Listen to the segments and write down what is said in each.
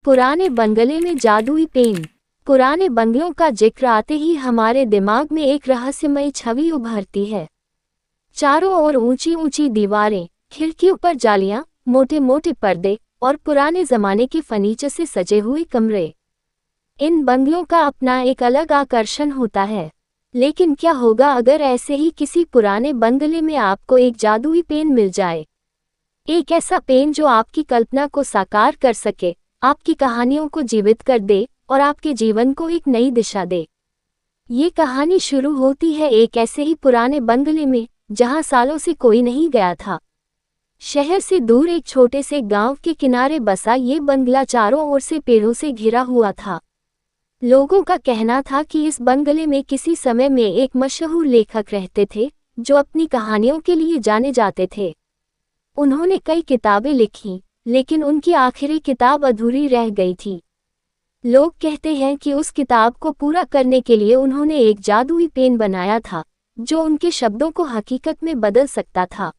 पुराने बंगले में जादुई पेन। पुराने बंगलों का जिक्र आते ही हमारे दिमाग में एक रहस्यमय छवि उभरती है। चारों ओर ऊंची ऊंची दीवारें, खिड़कियों पर जालियां, मोटे मोटे पर्दे और पुराने जमाने के फर्नीचर से सजे हुए कमरे। इन बंगलों का अपना एक अलग आकर्षण होता है। लेकिन क्या होगा अगर ऐसे ही किसी पुराने बंगले में आपको एक जादुई पेन मिल जाए? एक ऐसा पेन जो आपकी कल्पना को साकार कर सके, आपकी कहानियों को जीवित कर दे और आपके जीवन को एक नई दिशा दे। ये कहानी शुरू होती है एक ऐसे ही पुराने बंगले में, जहां सालों से कोई नहीं गया था। शहर से दूर एक छोटे से गांव के किनारे बसा ये बंगला चारों ओर से पेड़ों से घिरा हुआ था। लोगों का कहना था कि इस बंगले में किसी समय में एक मशहूर लेखक रहते थे, जो अपनी कहानियों के लिए जाने जाते थे। उन्होंने कई किताबें लिखी, लेकिन उनकी आखिरी किताब अधूरी रह गई थी। लोग कहते हैं कि उस किताब को पूरा करने के लिए उन्होंने एक जादुई पेन बनाया था, जो उनके शब्दों को हकीकत में बदल सकता था।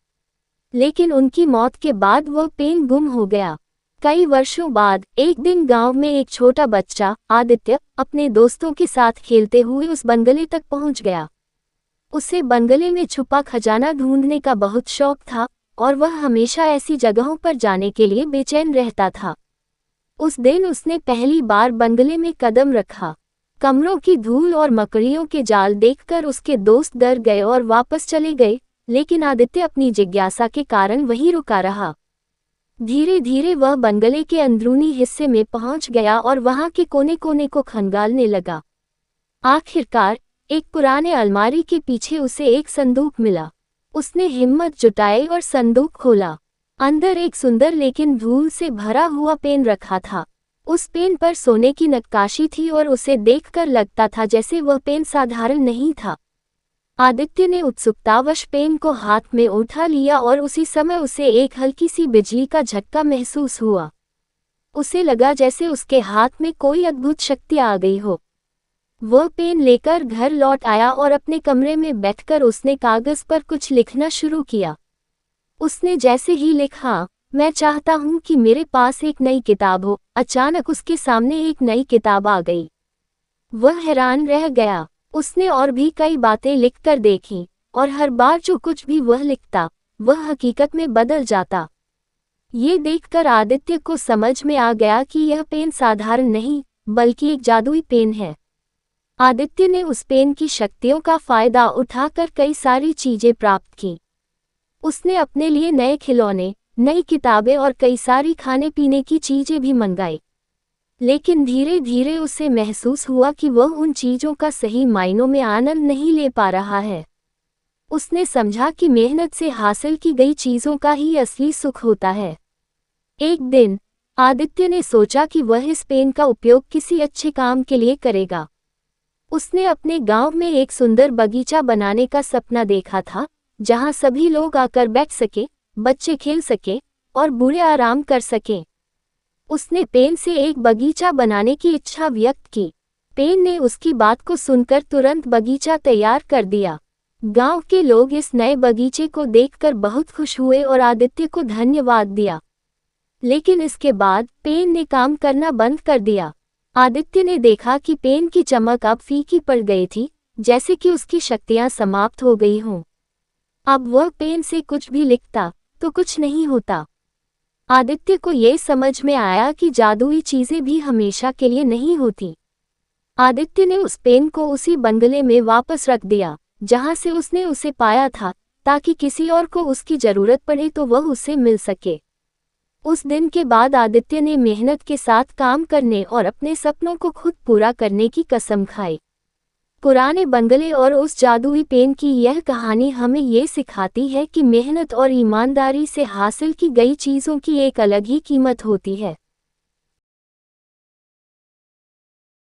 लेकिन उनकी मौत के बाद वह पेन गुम हो गया। कई वर्षों बाद एक दिन गांव में एक छोटा बच्चा, आदित्य, अपने दोस्तों के साथ खेलते हुए उस बंगले तक पहुंच गया। उसे बंगले में छुपा खजाना ढूंढने का बहुत शौक था और वह हमेशा ऐसी जगहों पर जाने के लिए बेचैन रहता था। उस दिन उसने पहली बार बंगले में कदम रखा। कमरों की धूल और मकड़ियों के जाल देखकर उसके दोस्त डर गए और वापस चले गए, लेकिन आदित्य अपनी जिज्ञासा के कारण वहीं रुका रहा। धीरे धीरे वह बंगले के अंदरूनी हिस्से में पहुंच गया और वहां के कोने कोने को खंगालने लगा। आखिरकार एक पुराने अलमारी के पीछे उसे एक संदूक मिला। उसने हिम्मत जुटाई और संदूक खोला। अंदर एक सुंदर लेकिन धूल से भरा हुआ पेन रखा था। उस पेन पर सोने की नक्काशी थी और उसे देखकर लगता था जैसे वह पेन साधारण नहीं था। आदित्य ने उत्सुकतावश पेन को हाथ में उठा लिया और उसी समय उसे एक हल्की सी बिजली का झटका महसूस हुआ। उसे लगा जैसे उसके हाथ में कोई अद्भुत शक्ति आ गई हो। वह पेन लेकर घर लौट आया और अपने कमरे में बैठकर उसने कागज पर कुछ लिखना शुरू किया। उसने जैसे ही लिखा, मैं चाहता हूं कि मेरे पास एक नई किताब हो, अचानक उसके सामने एक नई किताब आ गई। वह हैरान रह गया। उसने और भी कई बातें लिखकर देखीं, और हर बार जो कुछ भी वह लिखता, वह हकीकत में बदल जाता। ये देखकर आदित्य को समझ में आ गया कि यह पेन साधारण नहीं, बल्कि एक जादुई पेन है। आदित्य ने उस पेन की शक्तियों का फायदा उठाकर कई सारी चीजें प्राप्त की। उसने अपने लिए नए खिलौने, नई किताबें और कई सारी खाने पीने की चीजें भी मंगाई। लेकिन धीरे धीरे उसे महसूस हुआ कि वह उन चीजों का सही मायनों में आनंद नहीं ले पा रहा है। उसने समझा कि मेहनत से हासिल की गई चीजों का ही असली सुख होता है। एक दिन आदित्य ने सोचा कि वह इस पेन का उपयोग किसी अच्छे काम के लिए करेगा। उसने अपने गांव में एक सुंदर बगीचा बनाने का सपना देखा था, जहां सभी लोग आकर बैठ सके, बच्चे खेल सके और बूढ़े आराम कर सकें। उसने पेन से एक बगीचा बनाने की इच्छा व्यक्त की। पेन ने उसकी बात को सुनकर तुरंत बगीचा तैयार कर दिया। गांव के लोग इस नए बगीचे को देखकर बहुत खुश हुए और आदित्य को धन्यवाद दिया। लेकिन इसके बाद पेन ने काम करना बंद कर दिया। आदित्य ने देखा कि पेन की चमक अब फीकी पड़ गई थी, जैसे कि उसकी शक्तियां समाप्त हो गई हों। अब वह पेन से कुछ भी लिखता तो कुछ नहीं होता। आदित्य को ये समझ में आया कि जादुई चीजें भी हमेशा के लिए नहीं होती। आदित्य ने उस पेन को उसी बंगले में वापस रख दिया, जहां से उसने उसे पाया था, ताकि किसी और को उसकी जरूरत पड़े तो वह उससे मिल सके। उस दिन के बाद आदित्य ने मेहनत के साथ काम करने और अपने सपनों को खुद पूरा करने की कसम खाई। पुराने बंगले और उस जादुई पेन की यह कहानी हमें ये सिखाती है कि मेहनत और ईमानदारी से हासिल की गई चीज़ों की एक अलग ही कीमत होती है।